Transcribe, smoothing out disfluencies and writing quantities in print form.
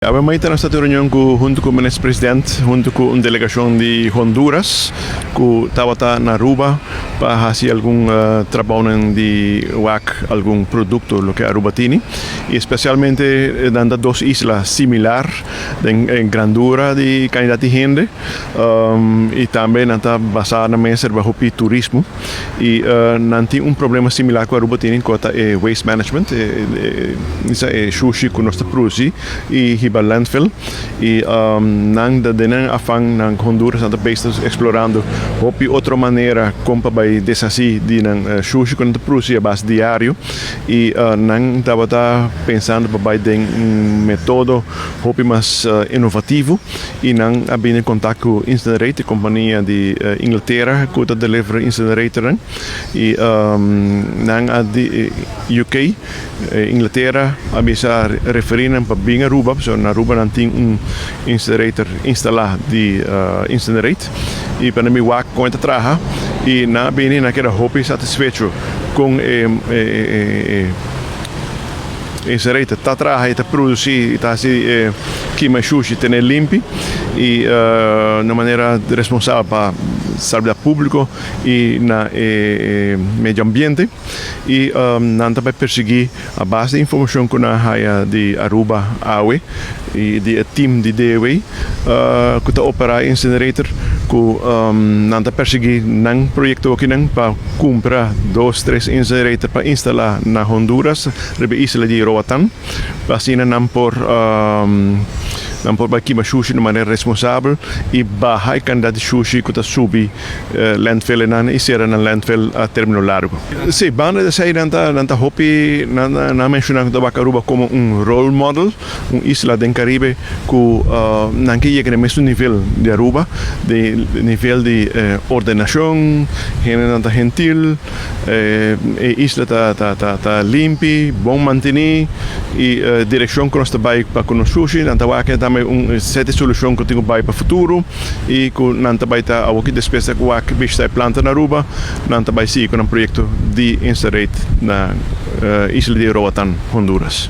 Abbiamo una stata reunião junto com o ministro-presidente, junto com uma delegação de Honduras, que estava na Aruba para fazer algum trabalho de algum produto que a Aruba tem, e especialmente nas duas islas similares em grandura de quantidade de gente, e também está basada na bajo turismo, e não tem problema similar que a Aruba tem, que é waste management, isso é sushi que nós produzimos, e landfill e nang da denang afang nang Honduras anda besta explorando hopi outra maneira como para desassi de nang sushi quando produzir a base diário e nang estava pensando para den método hopi mais inovativo e nang abin em contato com Incinerator, companhia de Inglaterra que está deliver Incinerator e nang de UK Inglaterra abisa referindo para bem Aruba, na Aruba não tem incinerator instalado de incinerate e para mim o com esta traja e na bem naquela roupa satisfeito com incinerator tá traja e tá produzir tá se que mais sushi tem limpo e de maneira responsável para saúde público e na meio ambiente e não também perseguir a base de informação que na área de Aruba AWE e de time de DWE que está operar incinerator que não está perseguir nang projeto aqui nang para comprar 2-3 incinerator para instalar na Honduras rebe isla de Roatan para assim não por aqui mas sushi de maneira responsável e baixar a quantidade de sushi que está subir landfill e será na landfill a término largo. Sim, banda de sair nanta hopi na mencionar que Aruba como role model, isla do Caribe que não que chega no mesmo nível de Aruba, de nível de ordenação, gente gentil, isla tá limpa, bom manter e direção que nós trabalhamos para com o sushi, nanta que também sete solução que tenho para o futuro e que nanta vai estar aqui despesa que bista planta na Aruba, nanta vai sim com um projeto de inserir na isla de Roatan, Honduras.